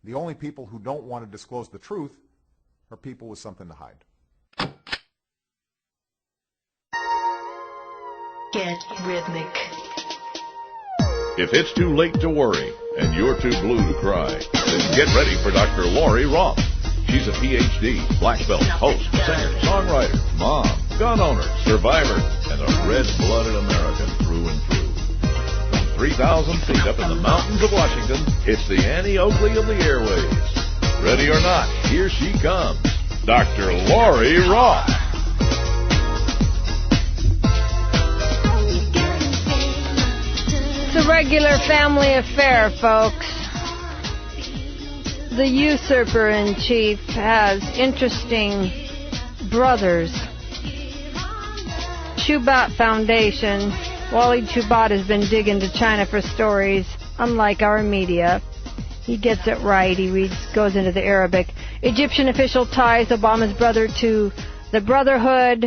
The only people who don't want to disclose the truth are people with something to hide. Get rhythmic. If it's too late to worry and you're too blue to cry, then get ready for Dr. Lori Roth. She's a PhD, black belt, host, singer, songwriter, mom, gun owner, survivor, and a red-blooded American through and through. From 3,000 feet up in the mountains of Washington, it's the Annie Oakley of the airwaves. Ready or not, here she comes, Dr. Lori Roth. It's a regular family affair, folks. The usurper-in-chief has interesting brothers. Chubat Foundation. Wally Chubat has been digging to China for stories, unlike our media. He gets it right. He goes into the Arabic. Egyptian official ties Obama's brother to the Brotherhood.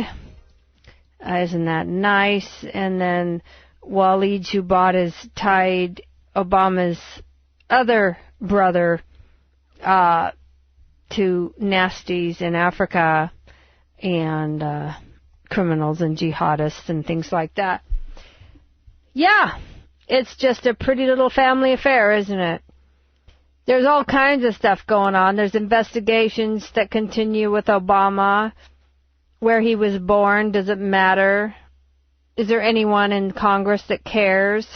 Isn't that nice? And then Wally Chubat has tied Obama's other brother to nasties in Africa and criminals and jihadists and things like that. Yeah, it's just a pretty little family affair, isn't it? There's all kinds of stuff going on. There's investigations that continue with Obama. Where he was born, does it matter? Is there anyone in Congress that cares?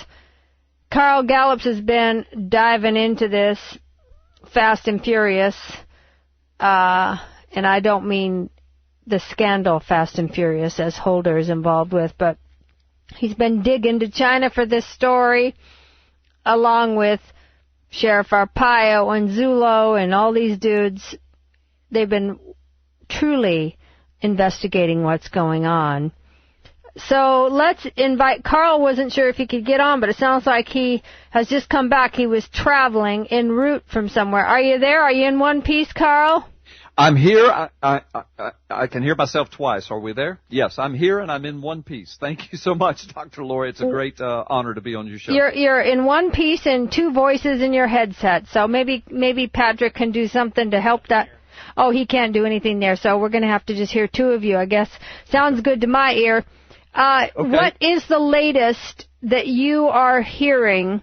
Carl Gallups has been diving into this fast and furious, and I don't mean the scandal Fast and Furious as Holder is involved with, but he's been digging to China for this story, along with Sheriff Arpaio and Zullo and all these dudes. They've been truly investigating what's going on. So let's invite, Carl wasn't sure if he could get on, but it sounds like he has just come back. He was traveling en route from somewhere. Are you there? Are you in one piece, Carl? I'm here. I can hear myself twice. Are we there? Yes, I'm here and I'm in one piece. Thank you so much, Dr. Lori. It's a great honor to be on your show. You're in one piece and two voices in your headset. So maybe Patrick can do something to help that. Oh, he can't do anything there, so we're going to have to just hear two of you, I guess. Sounds good to my ear. Okay. What is the latest that you are hearing?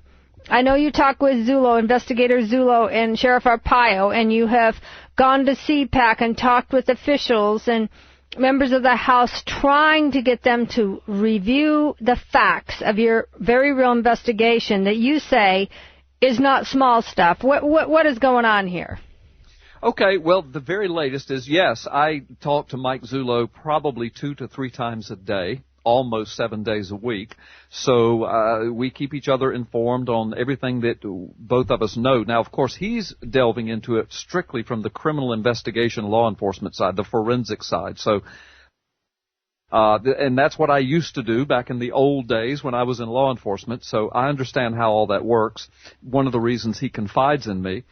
I know you talk with Zullo, Investigator Zullo, and Sheriff Arpaio, and you have gone to CPAC and talked with officials and members of the House trying to get them to review the facts of your very real investigation that you say is not small stuff. What is going on here? Okay, well, the very latest is, yes, I talk to Mike Zullo probably 2 to 3 times a day, almost 7 days a week. So we keep each other informed on everything that both of us know. Now, of course, he's delving into it strictly from the criminal investigation law enforcement side, the forensic side. So and that's what I used to do back in the old days when I was in law enforcement, so I understand how all that works. One of the reasons he confides in me.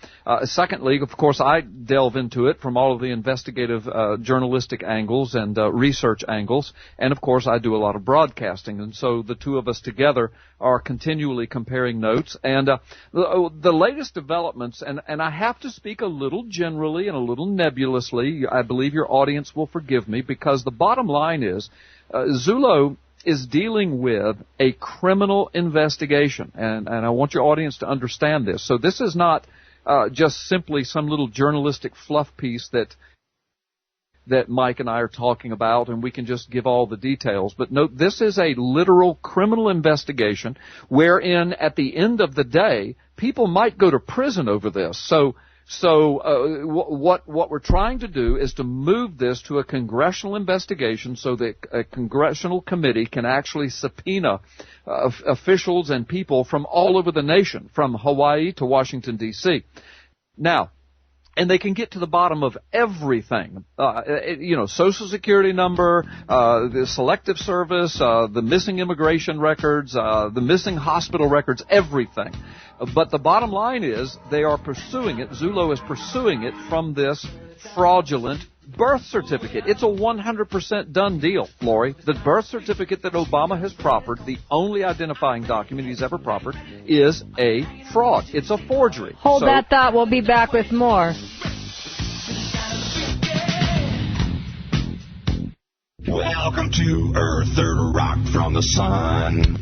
Secondly, of course, I delve into it from all of the investigative journalistic angles and research angles, and of course I do a lot of broadcasting, and so the two of us together are continually comparing notes. And the latest developments, and I have to speak a little generally and a little nebulously, I believe your audience will forgive me, because the bottom line is Zullo is dealing with a criminal investigation, and I want your audience to understand this. So this is not just simply some little journalistic fluff piece that Mike and I are talking about, and we can just give all the details. But no, this is a literal criminal investigation wherein, at the end of the day, people might go to prison over this. So what we're trying to do is to move this to a congressional investigation so that a congressional committee can actually subpoena officials and people from all over the nation, from Hawaii to Washington, D.C. Now, and they can get to the bottom of everything, Social Security number, the Selective Service, the missing immigration records, the missing hospital records, everything. But the bottom line is they are pursuing it. Zullo is pursuing it from this fraudulent Birth certificate. It's a 100% done deal, Lori. The birth certificate that Obama has proffered, the only identifying document he's ever proffered, is a fraud. It's a forgery. Hold that thought. We'll be back with more. Welcome to Earth, third rock from the sun.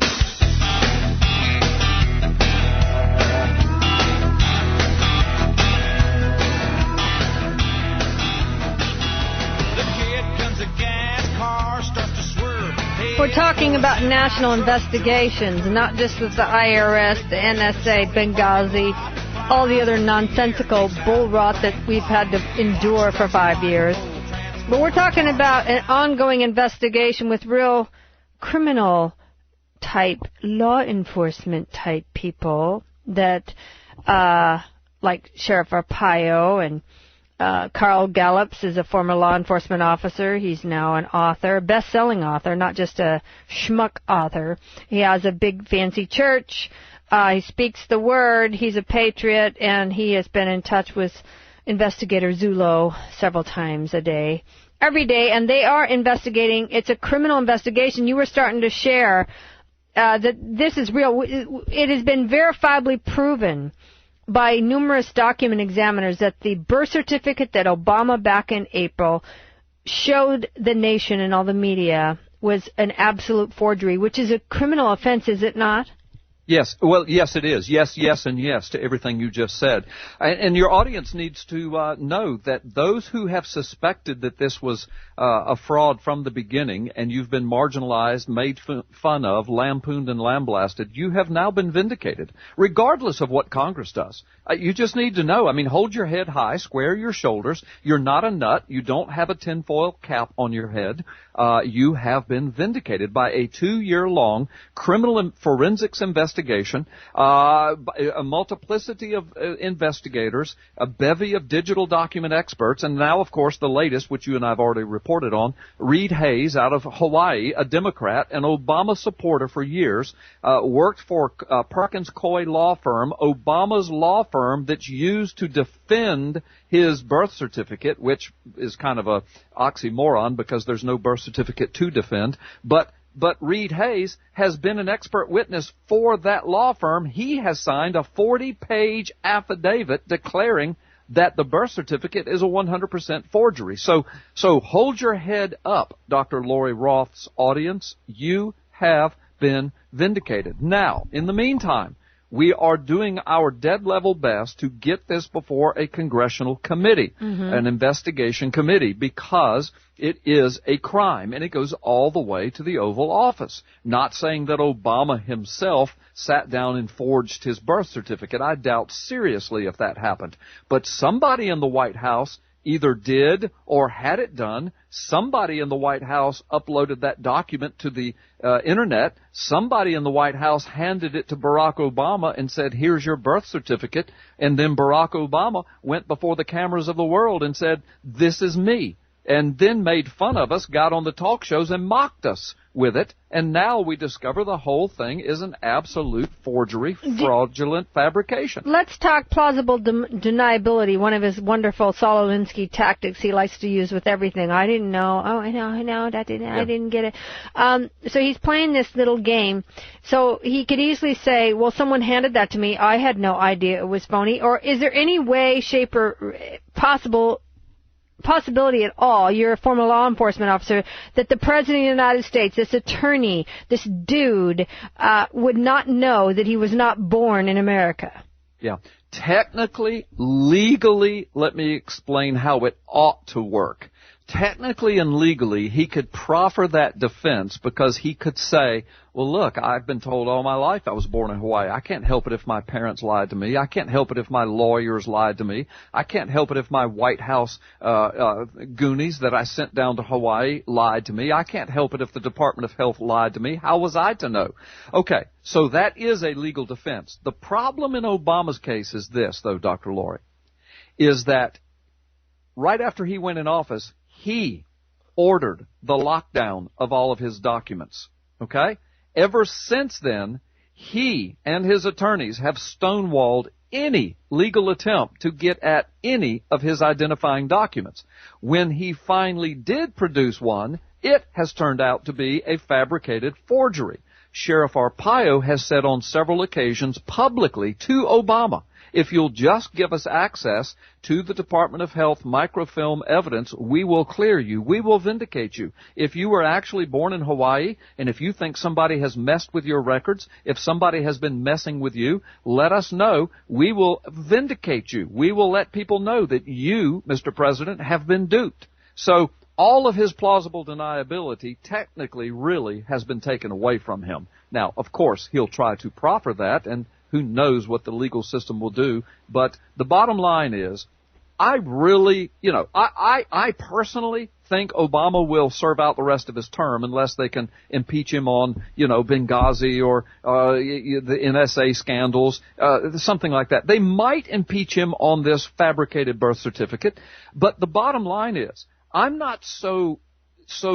We're talking about national investigations, not just with the IRS, the NSA, Benghazi, all the other nonsensical bull rot that we've had to endure for 5 years. But we're talking about an ongoing investigation with real criminal type, law enforcement type people that, like Sheriff Arpaio and Carl Gallups is a former law enforcement officer. He's now an author, a best-selling author, not just a schmuck author. He has a big fancy church. He speaks the word. He's a patriot, and he has been in touch with Investigator Zullo several times a day, every day, and they are investigating. It's a criminal investigation. You were starting to share that this is real. It has been verifiably proven by numerous document examiners that the birth certificate that Obama back in April showed the nation and all the media was an absolute forgery, which is a criminal offense, is it not? Yes. Well, yes, it is. Yes, yes, and yes to everything you just said. And your audience needs to know that those who have suspected that this was a fraud from the beginning, and you've been marginalized, made fun of, lampooned and lambasted, you have now been vindicated, regardless of what Congress does. You just need to know. I mean, hold your head high, square your shoulders. You're not a nut. You don't have a tinfoil cap on your head. You have been vindicated by a 2-year-long criminal forensics investigation, a multiplicity of investigators, a bevy of digital document experts, and now, of course, the latest, which you and I have already reported on, Reed Hayes out of Hawaii, a Democrat, an Obama supporter for years, worked for Perkins Coie law firm, Obama's law firm that's used to defend his birth certificate, which is kind of a oxymoron because there's no birth certificate to defend. But Reed Hayes has been an expert witness for that law firm. He has signed a 40-page affidavit declaring that the birth certificate is a 100% forgery. So hold your head up, Dr. Lori Roth's audience. You have been vindicated. Now, in the meantime, we are doing our dead-level best to get this before a congressional committee, an investigation committee, because it is a crime, and it goes all the way to the Oval Office. Not saying that Obama himself sat down and forged his birth certificate. I doubt seriously if that happened. But somebody in the White House either did or had it done. Somebody in the White House uploaded that document to the Internet. Somebody in the White House handed it to Barack Obama and said, here's your birth certificate. And then Barack Obama went before the cameras of the world and said, this is me. And then made fun of us, got on the talk shows and mocked us with it. And now we discover the whole thing is an absolute forgery, fraudulent fabrication. Let's talk plausible deniability, one of his wonderful Saul Alinsky tactics he likes to use with everything. I didn't know. Oh, I know, I didn't get it. So he's playing this little game. So he could easily say, well, someone handed that to me. I had no idea it was phony. Or is there any way, shape, or possibility at all, you're a former law enforcement officer, that the President of the United States, this attorney, this dude, would not know that he was not born in America? Yeah. Technically, legally, let me explain how it ought to work. Technically and legally, he could proffer that defense because he could say, well, look, I've been told all my life I was born in Hawaii. I can't help it if my parents lied to me. I can't help it if my lawyers lied to me. I can't help it if my White House goonies that I sent down to Hawaii lied to me. I can't help it if the Department of Health lied to me. How was I to know? Okay, so that is a legal defense. The problem in Obama's case is this, though, Dr. Lori, is that right after he went in office, he ordered the lockdown of all of his documents, okay? Ever since then, He and his attorneys have stonewalled any legal attempt to get at any of his identifying documents. When he finally did produce one, it has turned out to be a fabricated forgery. Sheriff Arpaio has said on several occasions publicly to Obama, if you'll just give us access to the Department of Health microfilm evidence, we will clear you. We will vindicate you. If you were actually born in Hawaii, and if you think somebody has messed with your records, if somebody has been messing with you, let us know. We will vindicate you. We will let people know that you, Mr. President, have been duped. So all of his plausible deniability technically really has been taken away from him. Now, of course, he'll try to proffer that, and who knows what the legal system will do. But the bottom line is, I really, I personally think Obama will serve out the rest of his term unless they can impeach him on, Benghazi or the NSA scandals, something like that. They might impeach him on this fabricated birth certificate. But the bottom line is, I'm not so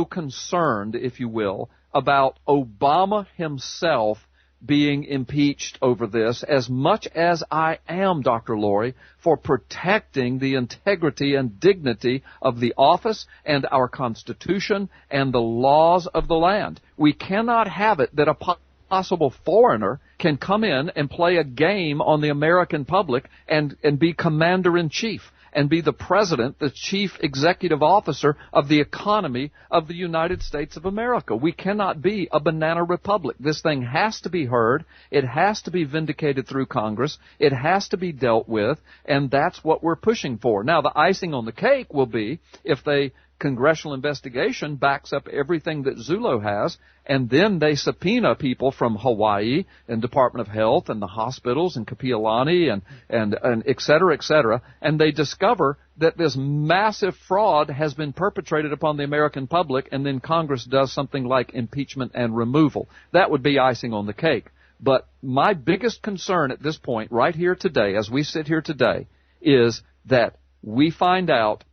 concerned, if you will, about Obama himself being impeached over this as much as I am, Dr. Lori, for protecting the integrity and dignity of the office and our Constitution and the laws of the land. We cannot have it that a possible foreigner can come in and play a game on the American public and be commander-in-chief and be the president, the chief executive officer of the economy of the United States of America. We cannot be a banana republic. This thing has to be heard. It has to be vindicated through Congress. It has to be dealt with, and that's what we're pushing for. Now, the icing on the cake will be if the congressional investigation backs up everything that Zulo has, and then they subpoena people from Hawaii and Department of Health and the hospitals and Kapiolani and et cetera, and they discover that this massive fraud has been perpetrated upon the American public, and then Congress does something like impeachment and removal. That would be icing on the cake. But my biggest concern at this point, right here today, as we sit here today, is that we find out,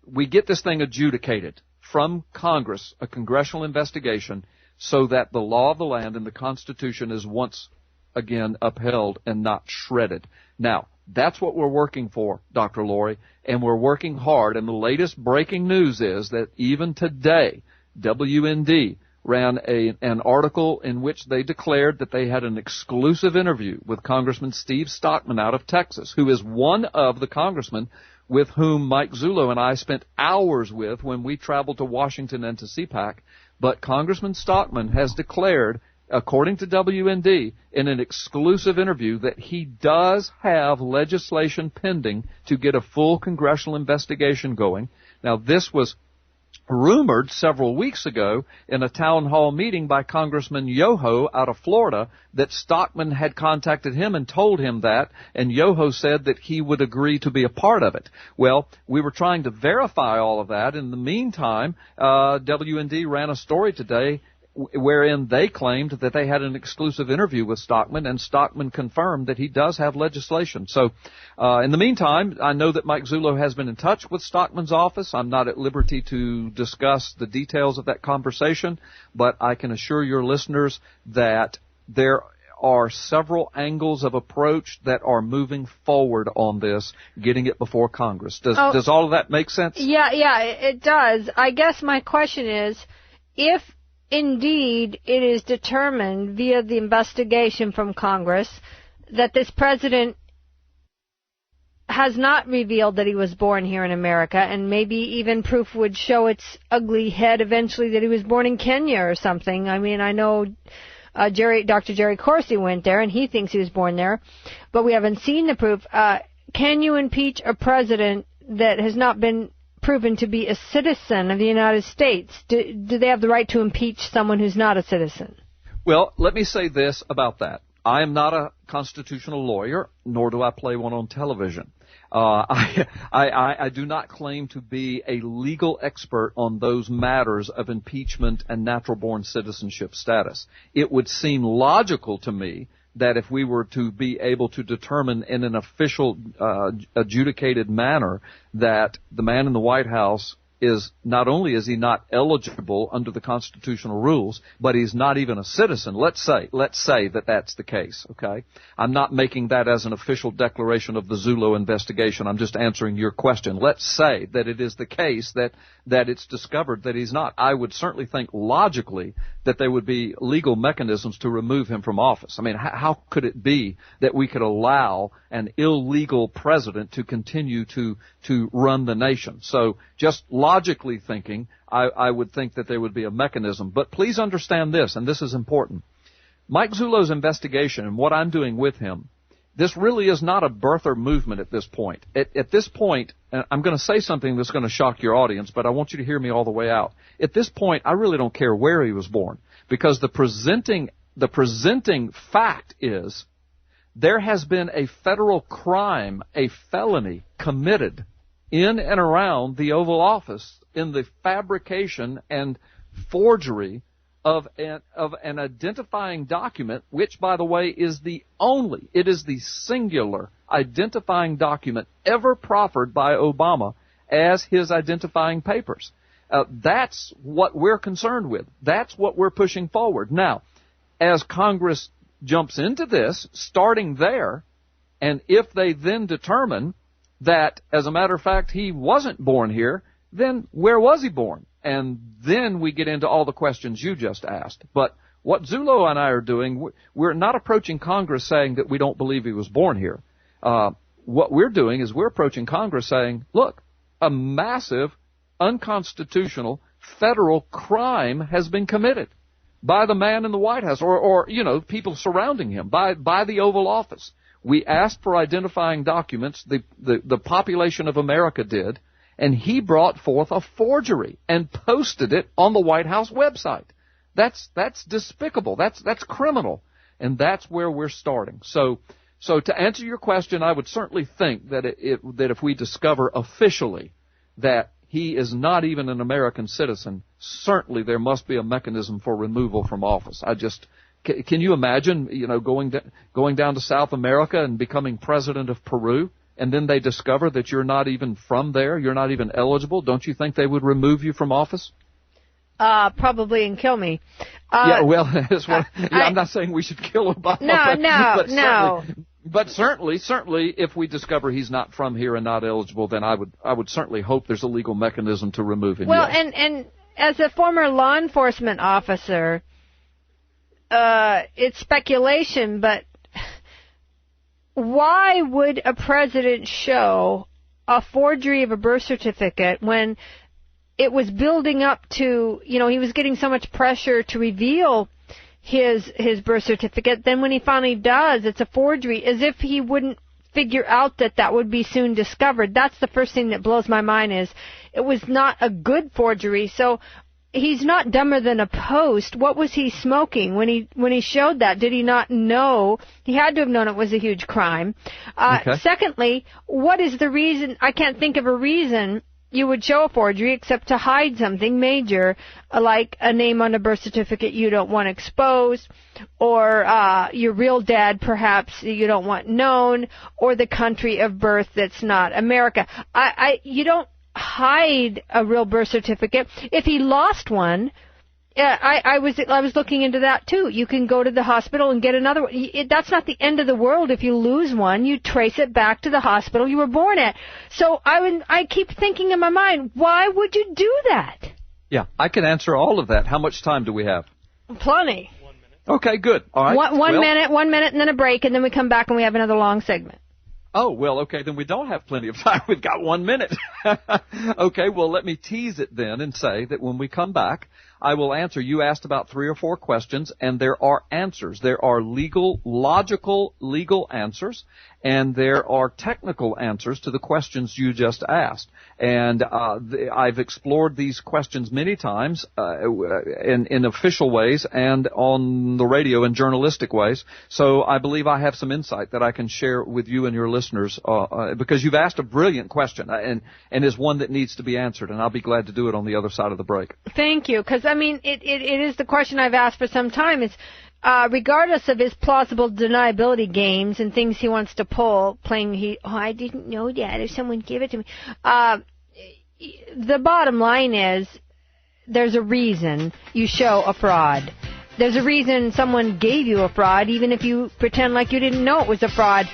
we get this thing adjudicated from Congress, a congressional investigation, so that the law of the land and the Constitution is once again upheld and not shredded. Now, that's what we're working for, Dr. Lori, and we're working hard. And the latest breaking news is that even today, WND ran an article in which they declared that they had an exclusive interview with Congressman Steve Stockman out of Texas, who is one of the congressmen with whom Mike Zulo and I spent hours with when we traveled to Washington and to CPAC. But Congressman Stockman has declared, according to WND, in an exclusive interview, that he does have legislation pending to get a full congressional investigation going. Now, this was rumored several weeks ago in a town hall meeting by Congressman Yoho out of Florida that Stockman had contacted him and told him that, and Yoho said that he would agree to be a part of it. Well, we were trying to verify all of that. In the meantime, WND ran a story today wherein they claimed that they had an exclusive interview with Stockman, and Stockman confirmed that he does have legislation. So, in the meantime, I know that Mike Zulo has been in touch with Stockman's office. I'm not at liberty to discuss the details of that conversation, but I can assure your listeners that there are several angles of approach that are moving forward on this, getting it before Congress. Does all of that make sense? Yeah, it does. I guess my question is, if indeed it is determined via the investigation from Congress that this president has not revealed that he was born here in America, and maybe even proof would show its ugly head eventually that he was born in Kenya or something. I mean, I know Dr. Jerry Corsi went there, and he thinks he was born there, but we haven't seen the proof. Can you impeach a president that has not been proven to be a citizen of the United States? Do they have the right to impeach someone who's not a citizen? Well, let me say this about that. I am not a constitutional lawyer, nor do I play one on television. I do not claim to be a legal expert on those matters of impeachment and natural-born citizenship status. It would seem logical to me that if we were to be able to determine in an official, adjudicated manner that the man in the White House is not only is he not eligible under the constitutional rules, but he's not even a citizen. Let's say that that's the case, okay? I'm not making that as an official declaration of the Zulo investigation. I'm just answering your question. Let's say that it is the case that it's discovered that he's not. I would certainly think logically that there would be legal mechanisms to remove him from office. I mean, how could it be that we could allow an illegal president to continue to run the nation? So just logically thinking, I would think that there would be a mechanism. But please understand this, and this is important. Mike Zulo's investigation and what I'm doing with him, this really is not a birther movement at this point. At this point, I'm going to say something that's going to shock your audience, but I want you to hear me all the way out. At this point, I really don't care where he was born, because the presenting fact is there has been a federal crime, a felony committed in and around the Oval Office in the fabrication and forgery of an identifying document, which, by the way, is the singular identifying document ever proffered by Obama as his identifying papers. That's what we're concerned with. That's what we're pushing forward. Now, as Congress jumps into this, starting there, and if they then determine that, as a matter of fact, he wasn't born here, then where was he born? And then we get into all the questions you just asked. But what Zulo and I are doing, we're not approaching Congress saying that we don't believe he was born here. What we're doing is we're approaching Congress saying, look, a massive, unconstitutional federal crime has been committed by the man in the White House or people surrounding him, by the Oval Office. We asked for identifying documents, the population of America did, and he brought forth a forgery and posted it on the White House website. That's despicable. That's criminal. And that's where we're starting. So to answer your question, I would certainly think that that if we discover officially that he is not even an American citizen, certainly there must be a mechanism for removal from office. Can you imagine, going down to South America and becoming president of Peru? And then they discover that you're not even from there, you're not even eligible, don't you think they would remove you from office? Probably and kill me. That's what, I'm not saying we should kill Obama. No. But certainly, if we discover he's not from here and not eligible, then I would certainly hope there's a legal mechanism to remove him. Well, yes. and as a former law enforcement officer, it's speculation, but why would a president show a forgery of a birth certificate when it was building up to, he was getting so much pressure to reveal his birth certificate? Then when he finally does, it's a forgery, as if he wouldn't figure out that would be soon discovered. That's the first thing that blows my mind, is it was not a good forgery. So he's not dumber than a post. What was he smoking when he showed that? Did he not know? He had to have known it was a huge crime. Okay. Secondly, what is the reason? I can't think of a reason you would show a forgery except to hide something major, like a name on a birth certificate you don't want exposed, or your real dad perhaps you don't want known, or the country of birth that's not America. You don't hide a real birth certificate. If he lost one, I was looking into that too. You can go to the hospital and get another one. That's not the end of the world. If you lose one, you trace it back to the hospital you were born at. So I keep thinking in my mind, why would you do that? Yeah, I can answer all of that. How much time do we have? Plenty. 1 minute. Okay, good. All right. One minute, and then a break, and then we come back and we have another long segment. Oh, well, okay, then we don't have plenty of time. We've got 1 minute. Okay, well, let me tease it then and say that when we come back, I will answer. You asked about 3 or 4 questions, and there are answers. There are logical legal answers, and there are technical answers to the questions you just asked. And I've explored these questions many times in official ways and on the radio in journalistic ways. So I believe I have some insight that I can share with you and your listeners because you've asked a brilliant question and is one that needs to be answered, and I'll be glad to do it on the other side of the break. Thank you, because it is the question I've asked for some time. Is regardless of his plausible deniability games and things he wants to pull, I didn't know that, if someone gave it to me. the bottom line is there's a reason you show a fraud. There's a reason someone gave you a fraud, even if you pretend like you didn't know it was a fraud.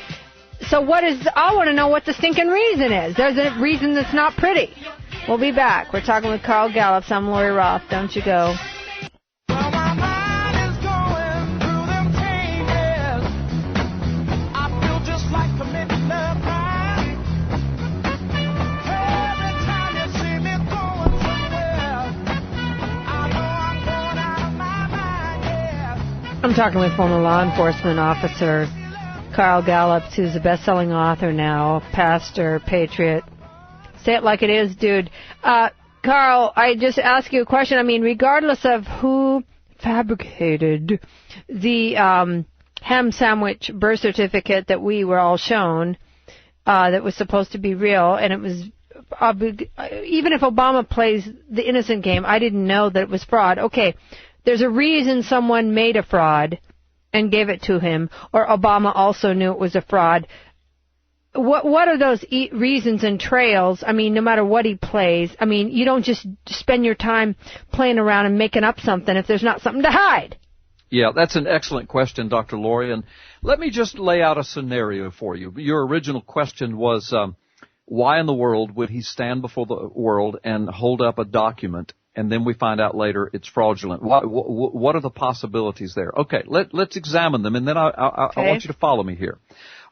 So I want to know what the stinking reason is. There's a reason that's not pretty. We'll be back. We're talking with Carl Gallups. I'm Lori Roth. Don't you go. I'm talking with former law enforcement officer Carl Gallups, who's a best-selling author now, pastor, patriot. Say it like it is, dude. Carl, I just ask you a question. I mean, regardless of who fabricated the ham sandwich birth certificate that we were all shown that was supposed to be real, and it was even if Obama plays the innocent game, I didn't know that it was fraud. Okay. There's a reason someone made a fraud and gave it to him, or Obama also knew it was a fraud. What are those reasons and trails? I mean, no matter what he plays, I mean, you don't just spend your time playing around and making up something if there's not something to hide. Yeah, that's an excellent question, Dr. Lori, and let me just lay out a scenario for you. Your original question was, why in the world would he stand before the world and hold up a document and then we find out later it's fraudulent? What are the possibilities there? Okay, let's examine them, and then I want you to follow me here.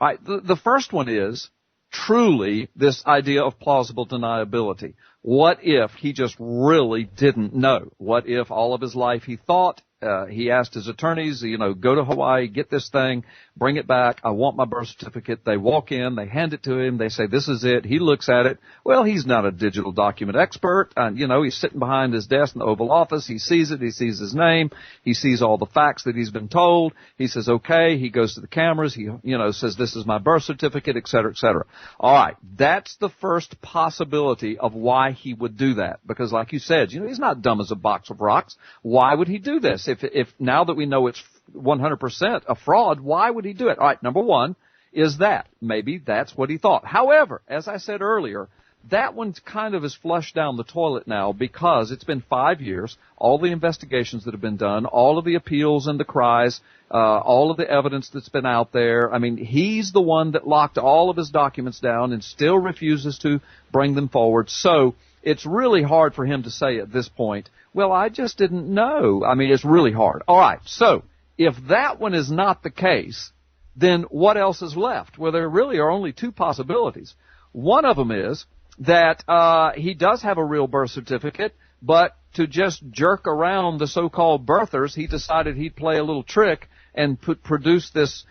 All right, the first one is truly this idea of plausible deniability. What if he just really didn't know? What if all of his life he thought, he asked his attorneys, go to Hawaii, get this thing, bring it back, I want my birth certificate. They walk in, they hand it to him, they say, this is it. He looks at it. Well, he's not a digital document expert. He's sitting behind his desk in the Oval Office. He sees it. He sees his name. He sees all the facts that he's been told. He says, okay. He goes to the cameras. He, says, this is my birth certificate, et cetera, et cetera. All right. That's the first possibility of why he would do that. Because like you said, he's not dumb as a box of rocks. Why would he do this? If now that we know it's 100% a fraud, why would he do it? All right, number one is that. Maybe that's what he thought. However, as I said earlier, that one kind of is flushed down the toilet now because it's been 5 years, all the investigations that have been done, all of the appeals and the cries, all of the evidence that's been out there. I mean, he's the one that locked all of his documents down and still refuses to bring them forward. So it's really hard for him to say at this point, well, I just didn't know. I mean, it's really hard. All right, so if that one is not the case, then what else is left? Well, there really are only two possibilities. One of them is that he does have a real birth certificate, but to just jerk around the so-called birthers, he decided he'd play a little trick and produce this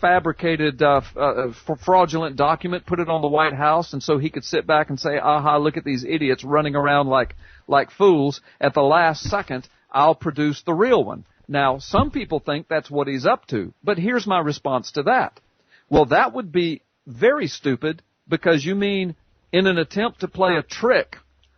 fabricated fraudulent document, put it on the White House, and so he could sit back and say, aha, look at these idiots running around like fools. At the last second, I'll produce the real one. Now, some people think that's what he's up to, but here's my response to that. Well, that would be very stupid, because you mean in an attempt to play a trick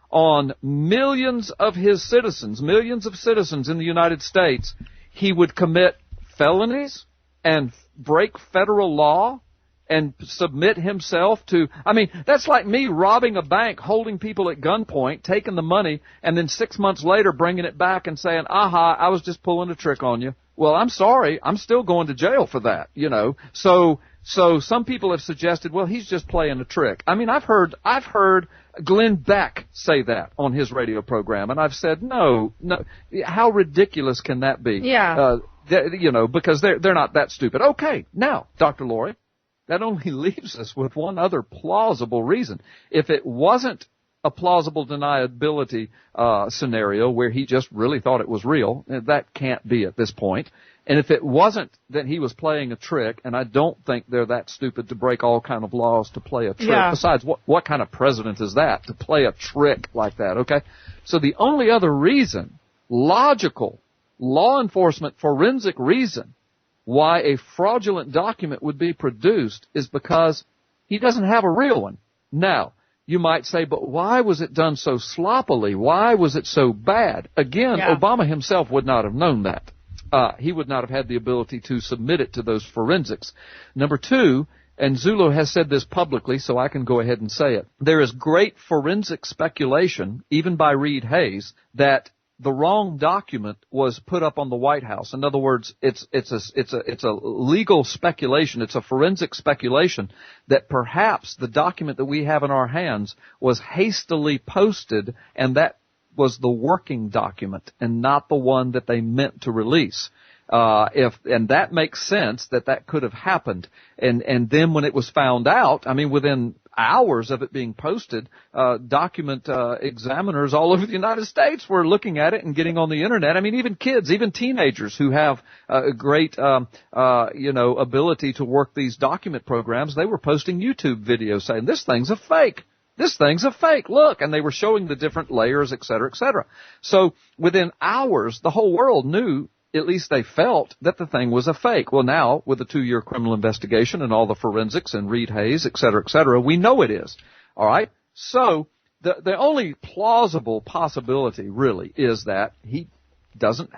on millions of citizens in the United States, he would commit felonies and break federal law and submit himself to, I mean, that's like me robbing a bank, holding people at gunpoint, taking the money, and then 6 months later bringing it back and saying, aha, I was just pulling a trick on you. Well, I'm sorry, I'm still going to jail for that, So some people have suggested, well, he's just playing a trick. I mean, I've heard Glenn Beck say that on his radio program, and I've said, no, how ridiculous can that be? Yeah. Because they're not that stupid. Okay, now, Dr. Lori, that only leaves us with one other plausible reason. If it wasn't a plausible deniability scenario where he just really thought it was real, that can't be at this point. And if it wasn't that he was playing a trick, and I don't think they're that stupid to break all kind of laws to play a trick. Yeah. Besides, what kind of president is that to play a trick like that, okay? So the only other reason, logical, law enforcement, forensic reason, why a fraudulent document would be produced is because he doesn't have a real one. Now, you might say, but why was it done so sloppily? Why was it so bad? Again, yeah. Obama himself would not have known that. He would not have had the ability to submit it to those forensics. Number two, and Zulu has said this publicly, so I can go ahead and say it. There is great forensic speculation, even by Reed Hayes, that the wrong document was put up on the White House. In other words, it's a legal speculation. It's a forensic speculation that perhaps the document that we have in our hands was hastily posted, and that was the working document and not the one that they meant to release. And that makes sense that could have happened. And then when it was found out, I mean, within hours of it being posted, document examiners all over the United States were looking at it and getting on the internet. I mean, even kids, even teenagers who have a great, ability to work these document programs, they were posting YouTube videos saying, this thing's a fake. This thing's a fake. Look. And they were showing the different layers, et cetera, et cetera. So within hours, the whole world knew, at least they felt, that the thing was a fake. Well, now, with the 2-year criminal investigation and all the forensics and Reed Hayes, et cetera, we know it is. All right? So the only plausible possibility, really, is that he doesn't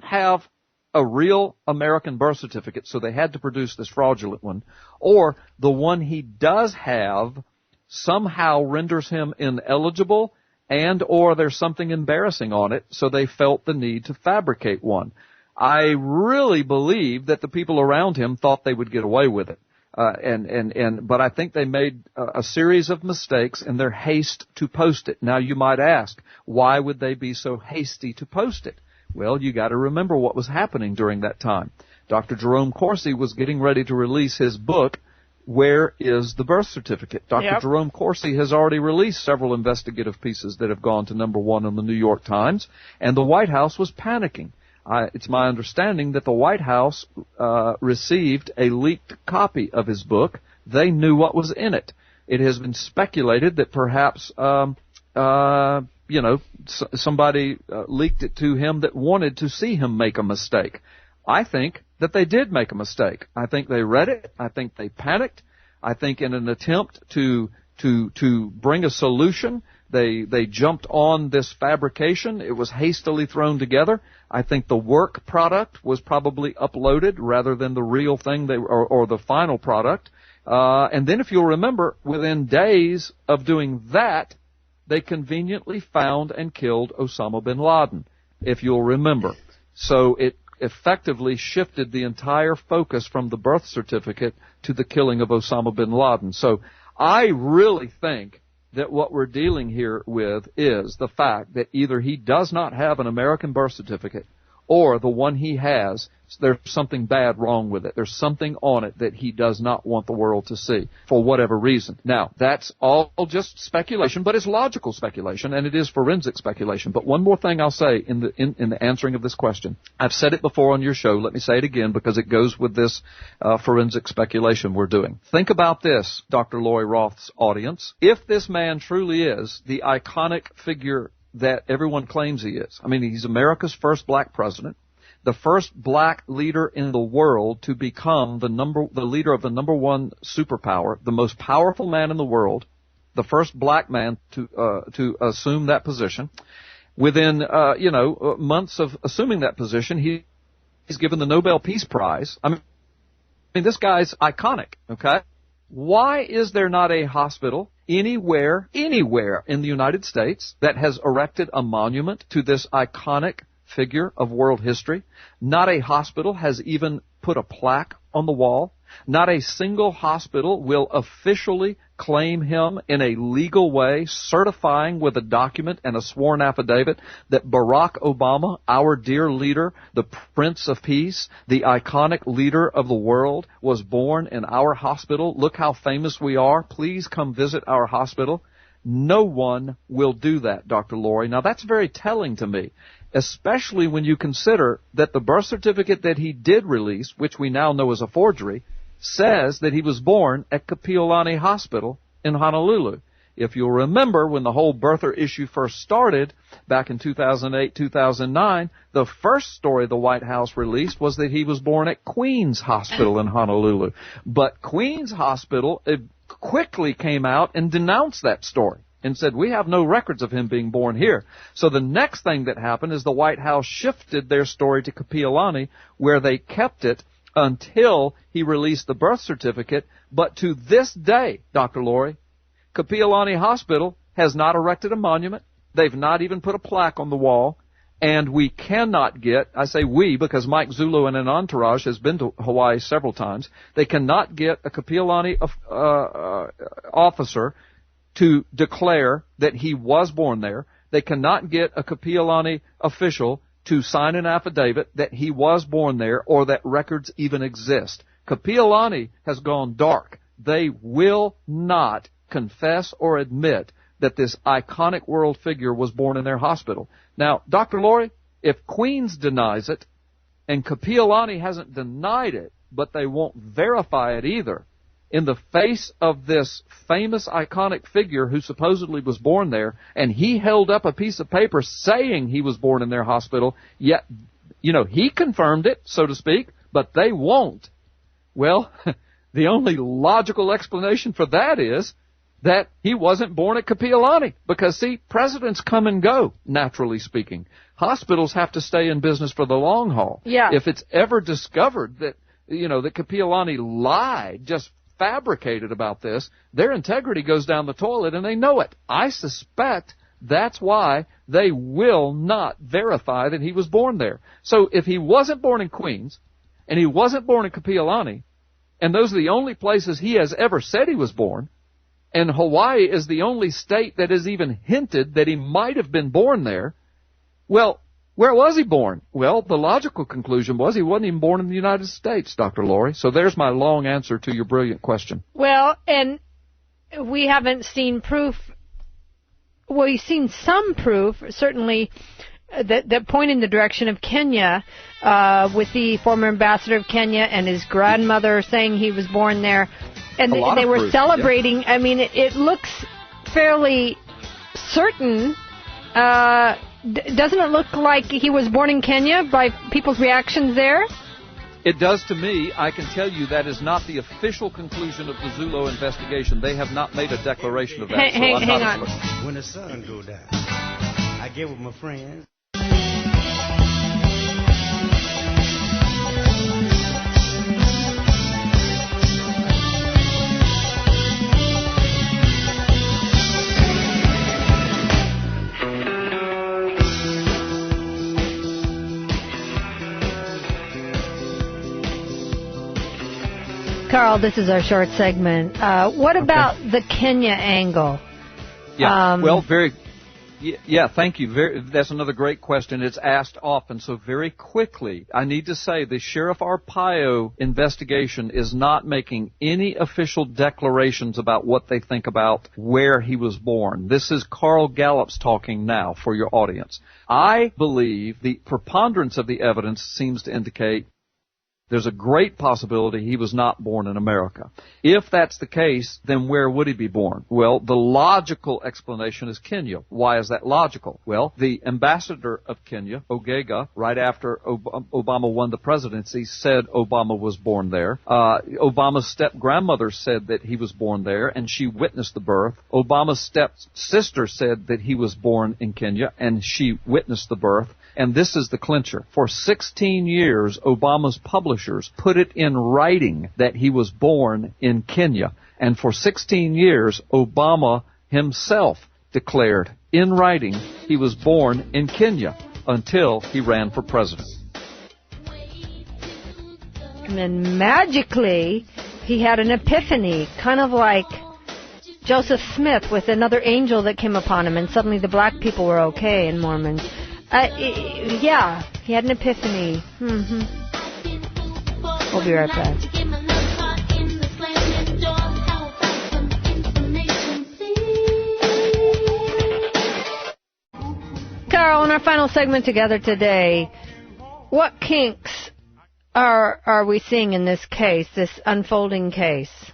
have a real American birth certificate, so they had to produce this fraudulent one, or the one he does have somehow renders him ineligible, and or there's something embarrassing on it, so they felt the need to fabricate one. I really believe that the people around him thought they would get away with it. But I think they made a series of mistakes in their haste to post it. Now you might ask, why would they be so hasty to post it? Well, you got to remember what was happening during that time. Dr. Jerome Corsi was getting ready to release his book, Where is the Birth Certificate? Dr. Jerome Corsi has already released several investigative pieces that have gone to #1 on the New York Times, and the White House was panicking. It's my understanding that the White House received a leaked copy of his book. They knew what was in it. It has been speculated that perhaps somebody leaked it to him that wanted to see him make a mistake. I think that they did make a mistake. I think they read it. I think they panicked. I think in an attempt to bring a solution, they jumped on this fabrication. It was hastily thrown together. I think the work product was probably uploaded rather than the real thing or the final product. And then if you'll remember, within days of doing that, they conveniently found and killed Osama bin Laden, if you'll remember. So it effectively shifted the entire focus from the birth certificate to the killing of Osama bin Laden. So I really think that what we're dealing here with is the fact that either he does not have an American birth certificate, or the one he has, there's something bad wrong with it. There's something on it that he does not want the world to see for whatever reason. Now, that's all just speculation, but it's logical speculation, and it is forensic speculation. But one more thing I'll say in the answering of this question. I've said it before on your show. Let me say it again because it goes with this forensic speculation we're doing. Think about this, Dr. Lori Roth's audience. If this man truly is the iconic figure that everyone claims he is. I mean, he's America's first black president, the first black leader in the world to become the leader of the #1 superpower, the most powerful man in the world, the first black man to assume that position. Within months of assuming that position, he's given the Nobel Peace Prize. I mean, this guy's iconic. Okay. Why is there not a hospital anywhere in the United States that has erected a monument to this iconic figure of world history? Not a hospital has even put a plaque on the wall. Not a single hospital will officially claim him in a legal way, certifying with a document and a sworn affidavit that Barack Obama, our dear leader, the Prince of Peace, the iconic leader of the world, was born in our hospital. Look how famous we are. Please come visit our hospital. No one will do that, Dr. Lori. Now, that's very telling to me, especially when you consider that the birth certificate that he did release, which we now know is a forgery, says that he was born at Kapiolani Hospital in Honolulu. If you'll remember, when the whole birther issue first started back in 2008, 2009, the first story the White House released was that he was born at Queens Hospital in Honolulu. But Queens Hospital quickly came out and denounced that story and said, we have no records of him being born here. So the next thing that happened is the White House shifted their story to Kapiolani, where they kept it until he released the birth certificate. But to this day, Dr. Lori, Kapiolani Hospital has not erected a monument. They've not even put a plaque on the wall. And we cannot get, I say we because Mike Zulu and an entourage has been to Hawaii several times, they cannot get a Kapiolani officer to declare that he was born there. They cannot get a Kapiolani official to sign an affidavit that he was born there or that records even exist. Kapiolani has gone dark. They will not confess or admit that this iconic world figure was born in their hospital. Now, Dr. Lori, if Queens denies it, and Kapiolani hasn't denied it, but they won't verify it either, in the face of this famous iconic figure who supposedly was born there, and he held up a piece of paper saying he was born in their hospital, yet, he confirmed it, so to speak, but they won't. Well, the only logical explanation for that is that he wasn't born at Kapiolani. Because, see, presidents come and go, naturally speaking. Hospitals have to stay in business for the long haul. Yeah. If it's ever discovered that, that Kapiolani lied, just fabricated about this, their integrity goes down the toilet, and they know it. I suspect that's why they will not verify that he was born there. So if he wasn't born in Queens, and he wasn't born in Kapiolani, and those are the only places he has ever said he was born, and Hawaii is the only state that has even hinted that he might have been born there, well, where was he born? Well, the logical conclusion was he wasn't even born in the United States, Dr. Lori. So there's my long answer to your brilliant question. Well, and we haven't seen proof. Well, we've seen some proof, certainly, that point in the direction of Kenya, with the former ambassador of Kenya and his grandmother saying he was born there. And they were proof, celebrating. yeah. I mean, it looks fairly certain. Doesn't it look like he was born in Kenya by people's reactions there? It does to me. I can tell you that is not the official conclusion of the Zulu investigation. They have not made a declaration of that. Hang on. When the sun go down, I get with my friends. Carl, this is our short segment. What about the Kenya angle? Yeah, thank you. That's another great question. It's asked often. So very quickly, I need to say the Sheriff Arpaio investigation is not making any official declarations about what they think about where he was born. This is Carl Gallup's talking now for your audience. I believe the preponderance of the evidence seems to indicate there's a great possibility he was not born in America. If that's the case, then where would he be born? Well, the logical explanation is Kenya. Why is that logical? Well, the ambassador of Kenya, Ogega, right after Obama won the presidency, said Obama was born there. Obama's step-grandmother said that he was born there, and she witnessed the birth. Obama's step-sister said that he was born in Kenya, and she witnessed the birth. And this is the clincher. For 16 years, Obama's publishers put it in writing that he was born in Kenya. And for 16 years, Obama himself declared in writing he was born in Kenya until he ran for president. And then magically, he had an epiphany, kind of like Joseph Smith with another angel that came upon him, and suddenly the black people were okay in Mormons. Yeah, he had an epiphany. Mm-hmm. We'll be right back. Carol, in our final segment together today, what kinks are we seeing in this case, this unfolding case?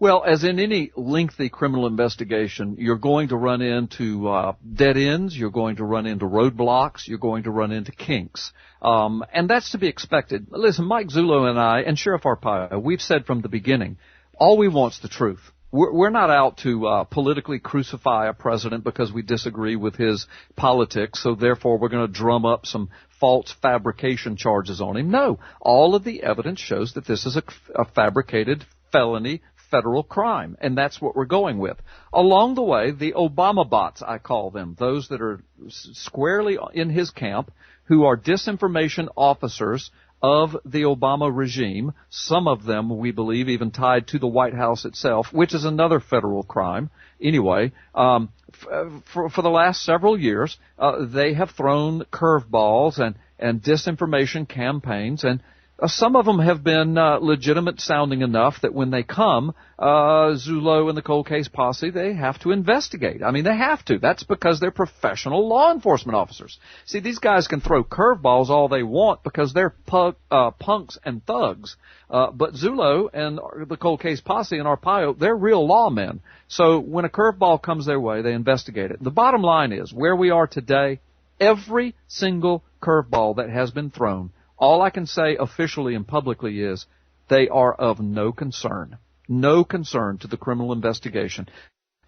Well, as in any lengthy criminal investigation, you're going to run into dead ends, you're going to run into roadblocks, you're going to run into kinks. And that's to be expected. Listen, Mike Zulu and I, and Sheriff Arpaio, we've said from the beginning, all we want's the truth. We're not out to politically crucify a president because we disagree with his politics, so therefore we're going to drum up some false fabrication charges on him. No, all of the evidence shows that this is a fabricated felony federal crime, and that's what we're going with. Along the way, the Obama bots, I call them, those that are squarely in his camp, who are disinformation officers of the Obama regime, some of them, we believe, even tied to the White House itself, which is another federal crime. Anyway, for the last several years, they have thrown curveballs and disinformation campaigns, and some of them have been legitimate sounding enough that when they come, Zullo and the cold case posse, they have to investigate. I mean, they have to. That's because they're professional law enforcement officers. See, these guys can throw curveballs all they want because they're punks and thugs. But Zullo and the cold case posse and Arpaio, they're real lawmen. So when a curveball comes their way, they investigate it. The bottom line is, where we are today, every single curveball that has been thrown, all I can say officially and publicly is they are of no concern to the criminal investigation.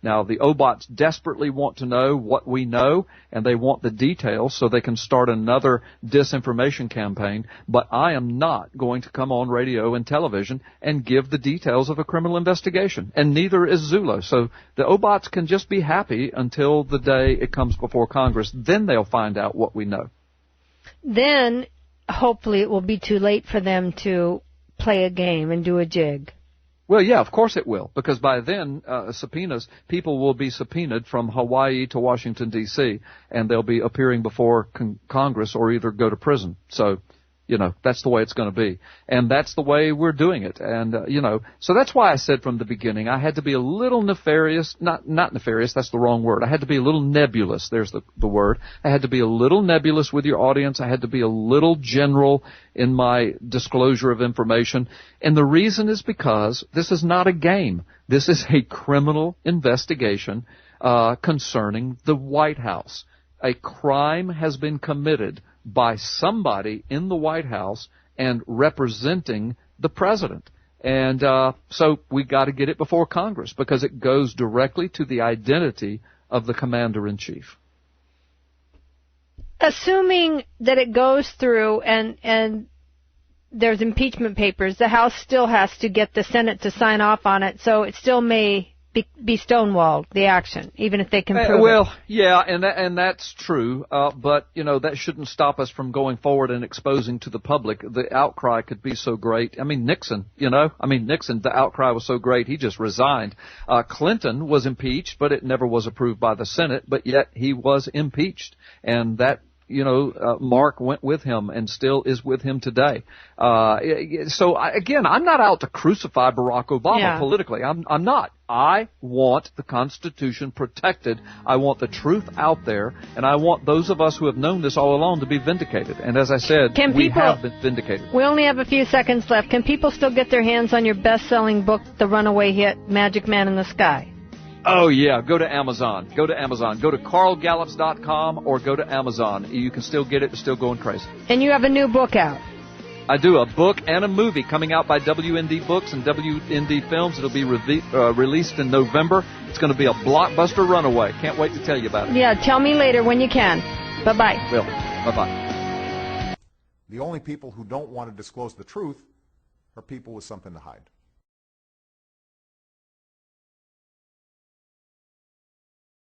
Now, the OBOTs desperately want to know what we know, and they want the details so they can start another disinformation campaign, but I am not going to come on radio and television and give the details of a criminal investigation, and neither is Zullo. So the OBOTs can just be happy until the day it comes before Congress. Then they'll find out what we know. Then hopefully it will be too late for them to play a game and do a jig. Well, yeah, of course it will, because by then people will be subpoenaed from Hawaii to Washington, D.C., and they'll be appearing before Congress or either go to prison. So, that's the way it's going to be. And that's the way we're doing it. And, so that's why I said from the beginning I had to be a little nefarious, not nefarious, that's the wrong word. I had to be a little nebulous, there's the word. I had to be a little nebulous with your audience. I had to be a little general in my disclosure of information. And the reason is because this is not a game. This is a criminal investigation concerning the White House. A crime has been committed by somebody in the White House and representing the president. And so we got to get it before Congress because it goes directly to the identity of the commander-in-chief. Assuming that it goes through and there's impeachment papers, the House still has to get the Senate to sign off on it, so it still may be stonewalled, the action, even if they can prove it. Yeah, and that's true, but, that shouldn't stop us from going forward and exposing to the public. The outcry could be so great. I mean, Nixon, the outcry was so great, he just resigned. Clinton was impeached, but it never was approved by the Senate, but yet he was impeached, and that Mark went with him and still is with him today. So I'm not out to crucify Barack Obama politically. I'm not. I want the Constitution protected. I want the truth out there, and I want those of us who have known this all along to be vindicated. And as I said, we have been vindicated. We only have a few seconds left. Can people still get their hands on your best-selling book, the runaway hit, Magic Man in the Sky? Oh, yeah. Go to Amazon. Go to carlgallops.com or go to Amazon. You can still get it. It's still going crazy. And you have a new book out. I do. A book and a movie coming out by WND Books and WND Films. It'll be released in November. It's going to be a blockbuster runaway. Can't wait to tell you about it. Yeah, tell me later when you can. Bye-bye. Will. Bye-bye. The only people who don't want to disclose the truth are people with something to hide.